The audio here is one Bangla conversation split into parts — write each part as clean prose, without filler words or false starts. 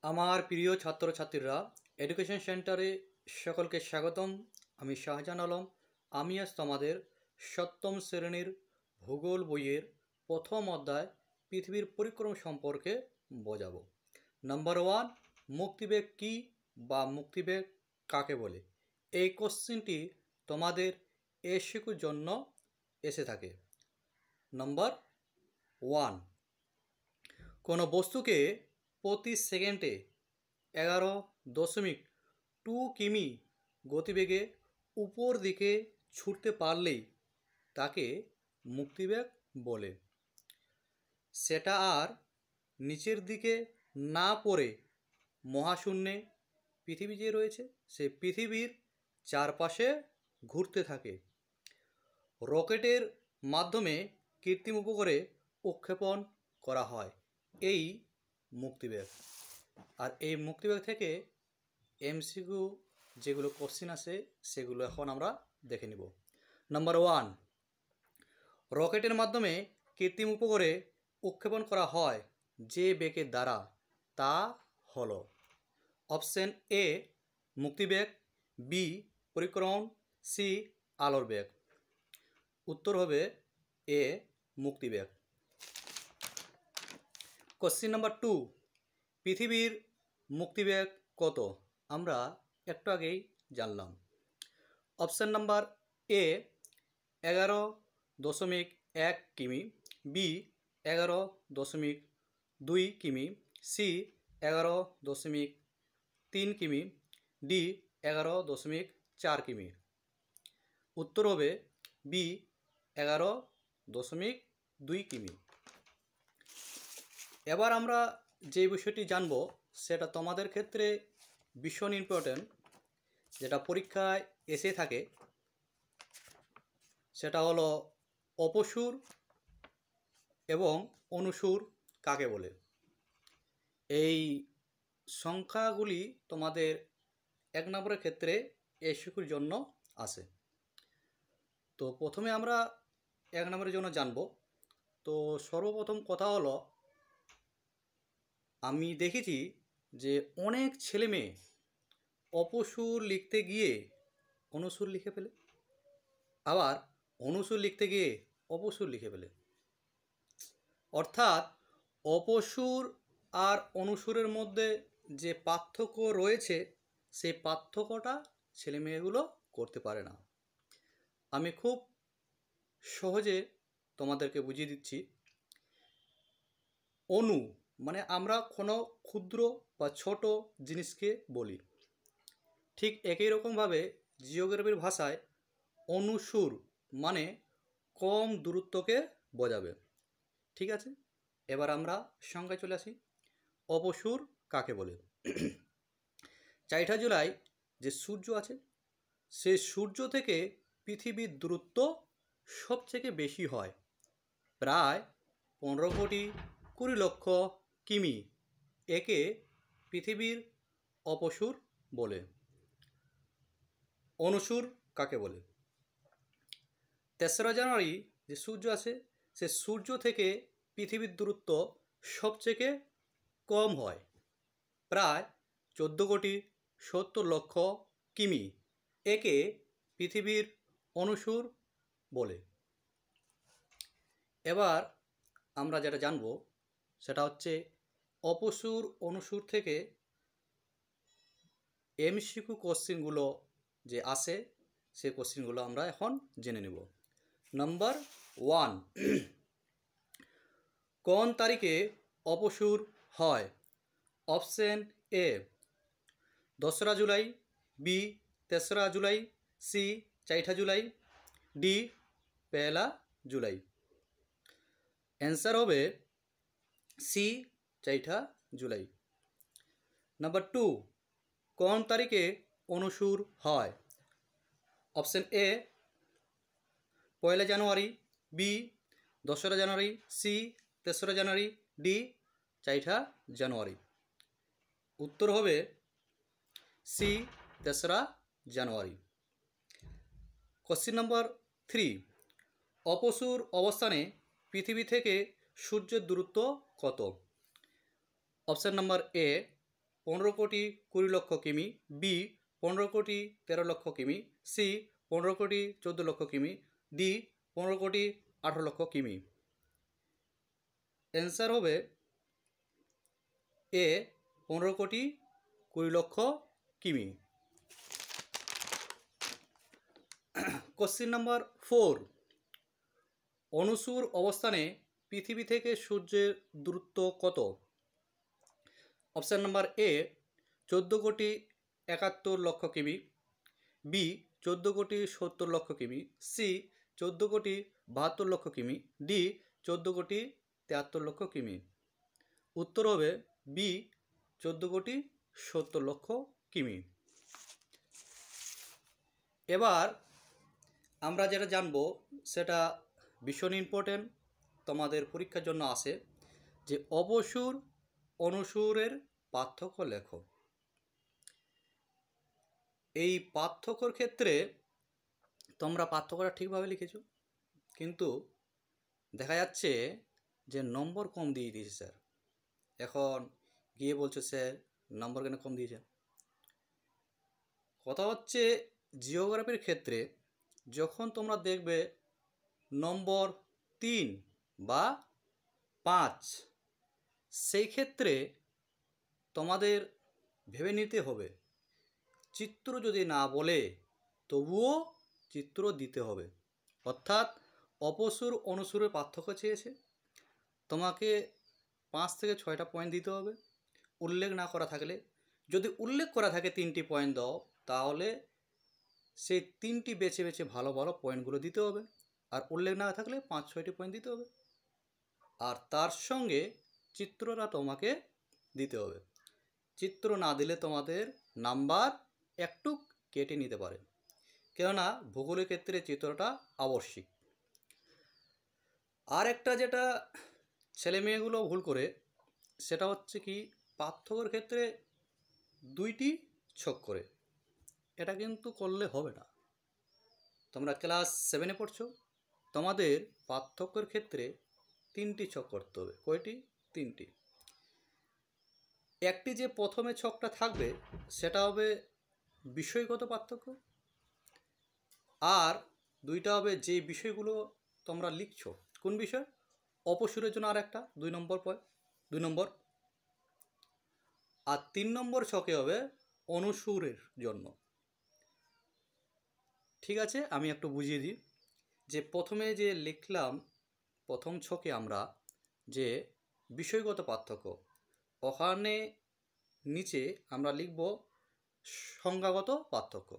আমার প্রিয় ছাত্রছাত্রীরা, এডুকেশন সেন্টারে সকলকে স্বাগতম। আমি শাহজাহান আলম। আমি আজ তোমাদের সপ্তম শ্রেণীর ভূগোল বইয়ের প্রথম অধ্যায় পৃথিবীর পরিক্রমা সম্পর্কে বোঝাবো। নাম্বার 1, মুক্তিবেগ কী বা মুক্তিবেগ কাকে বলে? এই কোশ্চেনটি তোমাদের এসিকিউর জন্য এসে থাকে। নাম্বার 1, কোনো বস্তুকে প্রতি সেকেন্ডে 11.2 কিমি গতিবেগে উপর দিকে ছুটতে পারলেই তাকে মুক্তিবেগ বলে। সেটা আর নিচের দিকে না পড়ে মহাশূন্যে পৃথিবী যে রয়েছে সে পৃথিবীর চারপাশে ঘুরতে থাকে। রকেটের মাধ্যমে কৃত্রিম উপগ্রহে উৎক্ষেপণ করা হয় এই মুক্তিবেগ। আর এই মুক্তিবেগ থেকে এমসিকিউ যেগুলো কোশ্চেন আছে সেগুলো এখন আমরা দেখে নিব। নাম্বার 1, রকেটের মাধ্যমে কৃত্রিম উপগ্রহে উৎক্ষেপণ করা হয় যে বেগের দ্বারা তা হলো অপশন এ মুক্তিবেগ, বি পরিক্রমণ, সি আলোর বেগ। উত্তর হবে এ মুক্তিবেগ। কোশ্চেন নাম্বার 2, পৃথিবীর মুক্তিবেগ কত? আমরা একটু আগেই জানলাম। অপশান নাম্বার এ 11.1 কিমি, বি 11.2 কিমি, সি 11.3 কিমি, ডি 11.4 কিমি। উত্তর হবে বি 11.2 কিমি। এবার আমরা যে বিষয়টি জানব সেটা তোমাদের ক্ষেত্রে ভীষণ ইম্পর্টেন্ট, যেটা পরীক্ষায় এসে থাকে, সেটা হলো অপসূর এবং অনুসূর কাকে বলে। এই সংখ্যাগুলি তোমাদের 1 নম্বরের ক্ষেত্রে এসিকিউর জন্য আসে। তো প্রথমে আমরা 1 নম্বরের জন্য জানব। তো সর্বপ্রথম কথা হলো, আমি দেখেছি যে অনেক ছেলে মেয়ে অপসূর লিখতে গিয়ে অনুসূর লিখে ফেলে, আবার অনুসূর লিখতে গিয়ে অপসূর লিখে ফেলে। অর্থাৎ অপসূর আর অনুসূরের মধ্যে যে পার্থক্য রয়েছে সেই পার্থক্যটা ছেলে মেয়েগুলো করতে পারে না। আমি খুব সহজে তোমাদেরকে বুঝিয়ে দিচ্ছি। অনু মানে আমরা কোনো ক্ষুদ্র বা ছোট জিনিসকে বলি, ঠিক একই রকমভাবে জিওগ্রাফির ভাষায় অনুসূর মানে কম দূরত্বকে বোঝাবে। ঠিক আছে, এবার আমরা সংজ্ঞায় চলে আসি। অপসূর কাকে বলে? 4 জুলাই যে সূর্য আছে সেই সূর্য থেকে পৃথিবীর দূরত্ব সবথেকে বেশি হয়, প্রায় 15,20,00,000 কিমি। একে পৃথিবীর অপসূর বলে। অনুসূর কাকে বলে? 3রা জানুয়ারি যে সূর্য আছে সে সূর্য থেকে পৃথিবীর দূরত্ব সবথেকে কম হয়, প্রায় 14,70,00,000 কিমি। একে পৃথিবীর অনুসূর বলে। এবার আমরা যেটা জানব সেটা হচ্ছে অপসূর অনুসূর থেকে এমসিকিউ কোশ্চেনগুলো যে আসে সেই কোশ্চেনগুলো আমরা এখন জেনে নেব। নাম্বার 1, কোন তারিখে অপসূর হয়? অপশন এ 2রা জুলাই, বি 3রা জুলাই, সি 4ঠা জুলাই, ডি 1লা জুলাই। অ্যান্সার হবে সি 4ঠা জুলাই। নাম্বার 2, কোন তারিখে অনুসূর হয়? অপশন এ 1লা জানুয়ারি, বি 2রা জানুয়ারি, সি 3রা জানুয়ারি, ডি 4ঠা জানুয়ারি। উত্তর হবে সি 3রা জানুয়ারি। কোশ্চেন নাম্বার 3, অপসূর অবস্থানে পৃথিবী থেকে সূর্যের দূরত্ব কত? অপশান নাম্বার এ 15,20,00,000 কিমি, বি 15,13,00,000 কিমি, সি 15,14,00,000 কিমি, ডি 15,18,00,000 কিমি। অ্যান্সার হবে এ 15,20,00,000 কিমি। কোশ্চিন নাম্বার 4, অনুসুর অবস্থানে পৃথিবী থেকে সূর্যের দূরত্ব কত? অপশান নাম্বার এ 14,71,00,000 কিমি, বি 14,70,00,000 কিমি, সি 14,72,00,000 কিমি, ডি 14,73,00,000 কিমি। উত্তর হবে বি 14,70,00,000 কিমি। এবার আমরা যেটা জানবো সেটা ভীষণ ইম্পর্টেন্ট, তোমাদের পরীক্ষার জন্য আসে, যে অপসুর অনুসুরের পার্থক্য লেখো। এই পার্থক্যর ক্ষেত্রে তোমরা পার্থক্যটা ঠিকভাবে লিখেছো, কিন্তু দেখা যাচ্ছে যে নম্বর কম দিয়ে দিয়েছে স্যার। এখন গিয়ে বলছে স্যার নম্বর কেন কম দিয়েছে। কথা হচ্ছে জিওগ্রাফির ক্ষেত্রে যখন তোমরা দেখবে নম্বর 3 বা 5, সেই ক্ষেত্রে তোমাদের ভেবে নিতে হবে চিত্র যদি না বলে তবুও চিত্র দিতে হবে। অর্থাৎ অপসুর অনুসুরের পার্থক্য চেয়েছে, তোমাকে 5 থেকে 6টা পয়েন্ট দিতে হবে। উল্লেখ না করা থাকলে, যদি উল্লেখ করা থাকে 3টি পয়েন্ট দাও, তাহলে সেই 3টি বেছে বেছে ভালো ভালো পয়েন্টগুলো দিতে হবে। আর উল্লেখ না থাকলে 5-6টি পয়েন্ট দিতে হবে। আর তার সঙ্গে চিত্রটা তোমাকে দিতে হবে। চিত্র না দিলে তোমাদের নাম্বার একটু কেটে নিতে পারে, কেননা ভূগোলের ক্ষেত্রে চিত্রটা আবশ্যিক। আর একটা যেটা ছেলে মেয়েগুলো ভুল করে সেটা হচ্ছে কি, পার্থক্যের ক্ষেত্রে 2টি ছক করে। এটা কিন্তু করলে হবে না। তোমরা ক্লাস 7-এ পড়ছো, তোমাদের পার্থক্যের ক্ষেত্রে 3টি ছক করতে হবে। কয়টি? 3টি। একটি যে প্রথমে ছকটা থাকবে সেটা হবে বিষয়গত পার্থক্য, আর 2টা হবে যে বিষয়গুলো তোমরা লিখছো। কোন বিষয়? অপসুরের জন্য আর একটা 2 নম্বর। আর 3 নম্বর ছকে হবে অনুসুরের জন্য। ঠিক আছে, আমি একটু বুঝিয়ে দিই। যে প্রথমে যে লিখলাম প্রথম ছকে আমরা যে বিষয়গত পার্থক্য, ওখানে নিচে আমরা লিখব সংজ্ঞাগত পার্থক্য।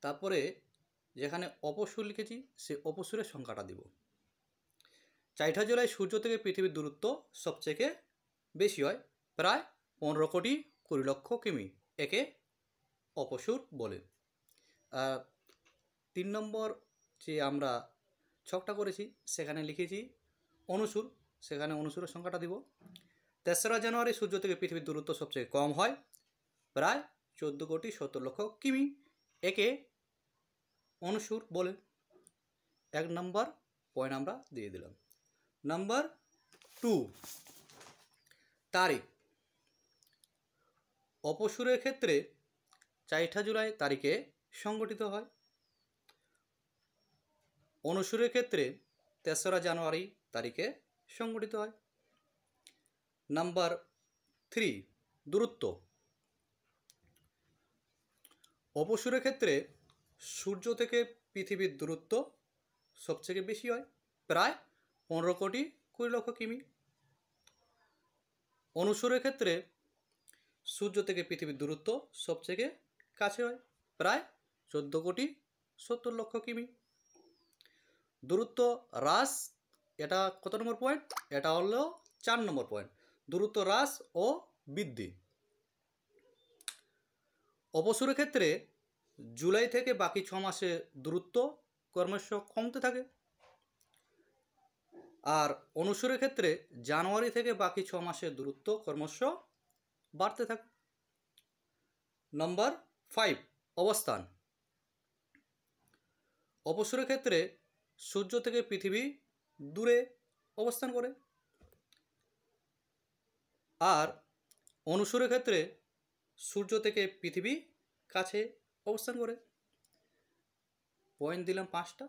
তারপরে যেখানে অপসুর লিখেছি সে অপসুরের সংখ্যাটা দিব। 4ঠা জুলাই সূর্য থেকে পৃথিবীর দূরত্ব সবচেয়ে বেশি হয়, প্রায় 15,20,00,000 কিমি। একে অপসুর বলে। 3 নম্বর যে আমরা ছকটা করেছি সেখানে লিখেছি অনুসুর, সেখানে অনুসুরের সংখ্যাটা দিব। 3রা জানুয়ারি সূর্য থেকে পৃথিবীর দূরত্ব সবচেয়ে কম হয়, প্রায় 14,70,00,000 কিমি। একে অনুসুর বলে। 1 নম্বর পয়েন্ট আমরা দিয়ে দিলাম। নাম্বার 2, তারিখ। অপসুরের ক্ষেত্রে 4ঠা জুলাই তারিখে সংগঠিত হয়। অনুসুরের ক্ষেত্রে 3রা জানুয়ারি তারিখে সংগঠিত হয়। নাম্বার 3, দূরত্ব। অপসুরের ক্ষেত্রে সূর্য থেকে পৃথিবীর দূরত্ব সবচেয়ে বেশি হয়, প্রায় 15,20,00,000 কিমি। অনুসুরের ক্ষেত্রে সূর্য থেকে পৃথিবীর দূরত্ব সবচেয়ে কাছে হয়, প্রায় 14,70,00,000 কিমি। দূরত্ব হ্রাস, এটা কত নম্বর পয়েন্ট? এটা হলো 4 নম্বর পয়েন্ট, দূরত্ব হ্রাস ও বৃদ্ধি। অপসুরের ক্ষেত্রে জুলাই থেকে বাকি 6 মাসে দূরত্ব ক্রমশ কমতে থাকে। আর অনুসুরের ক্ষেত্রে জানুয়ারি থেকে বাকি 6 মাসের দূরত্ব ক্রমশ বাড়তে থাকে। নম্বর 5, অবস্থান। অপসুরের ক্ষেত্রে সূর্য থেকে পৃথিবী দূরে অবস্থান করে, আর অনুসুরের ক্ষেত্রে সূর্য থেকে পৃথিবী কাছে অবস্থান করে। পয়েন্ট দিলাম 5টা।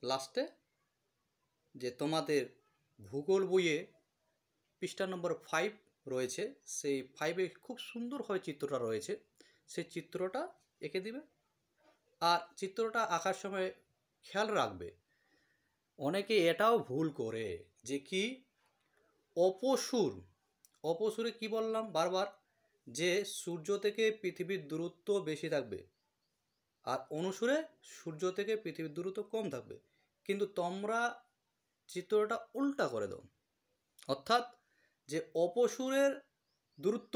লাস্টে যে তোমাদের ভূগোল বইয়ে পৃষ্ঠা নম্বর 5 রয়েছে, সেই 5-এ খুব সুন্দরভাবে চিত্রটা রয়েছে, সেই চিত্রটা এঁকে দিবে। আর চিত্রটা আঁকার সময় খেয়াল রাখবে, অনেকে এটাও ভুল করে যে কি অপসুরে কি বললাম বারবার, যে সূর্য থেকে পৃথিবীর দূরত্ব বেশি থাকবে, আর অনুসুরে সূর্য থেকে পৃথিবীর দূরত্ব কম থাকবে। কিন্তু তোমরা চিত্রটা উল্টা করে দাও, অর্থাৎ যে অপসুরের দূরত্ব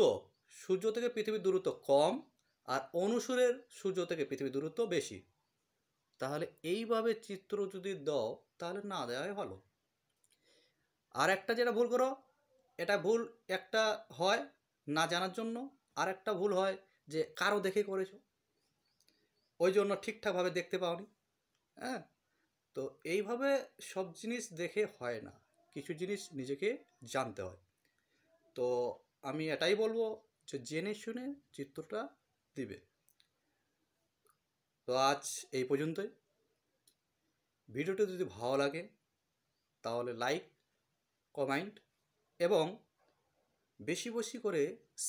সূর্য থেকে পৃথিবীর দূরত্ব কম, আর অনুসুরের সূর্য থেকে পৃথিবীর দূরত্ব বেশি। তাহলে এইভাবে চিত্র যদি দাও তাহলে না দেওয়াই ভালো। আর একটা যেটা ভুল করো, এটা ভুল একটা হয় না জানার জন্য, আর একটা ভুল হয় যে কারো দেখে করেছো, ওই জন্য ঠিকঠাকভাবে দেখতে পাওনি। হ্যাঁ, তো এইভাবে সব জিনিস দেখে হয় না, কিছু জিনিস নিজেকে জানতে হয়। তো আমি এটাই বলবো যে জেনে শুনে চিত্রটা দিবে। তো আজ এই পর্যন্তই। ভিডিওটি যদি ভালো লাগে তাহলে লাইক, কমেন্ট এবং বেশি বেশি করে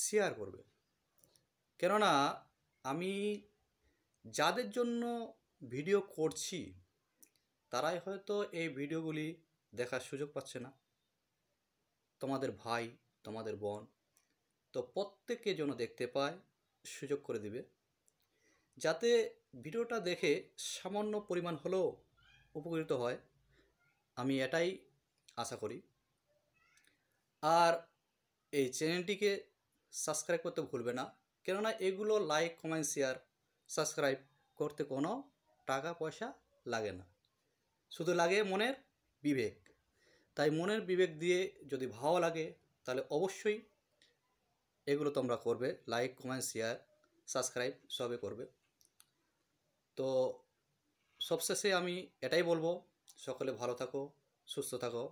শেয়ার করবে। কেননা আমি যাদের জন্য ভিডিও করছি তারাই হয়তো এই ভিডিওগুলি দেখার সুযোগ পাচ্ছে না। তোমাদের ভাই, তোমাদের বোন, তো প্রত্যেকে যেন দেখতে পায়, সুযোগ করে দিবে, যাতে ভিডিওটা দেখে সামান্য পরিমাণ হলেও উপকৃত হয়, আমি এটাই আশা করি। আর এই চ্যানেলটিকে সাবস্ক্রাইব করতে ভুলবে না, কেননা এগুলো লাইক, কমেন্ট, শেয়ার, সাবস্ক্রাইব করতে কোনো টাকা পয়সা লাগে না, শুধু লাগে মনের বিবেক। তাই মনের বিবেক দিয়ে যদি ভালো লাগে তাহলে অবশ্যই এগুলো তোমরা করবে, লাইক, কমেন্ট, শেয়ার, সাবস্ক্রাইব সবে করবে। তো সবশেষে আমি এটাই বলবো, সকলে ভালো থাকো, সুস্থ থাকো।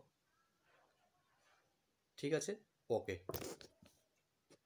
ঠিক আছে, ওকে।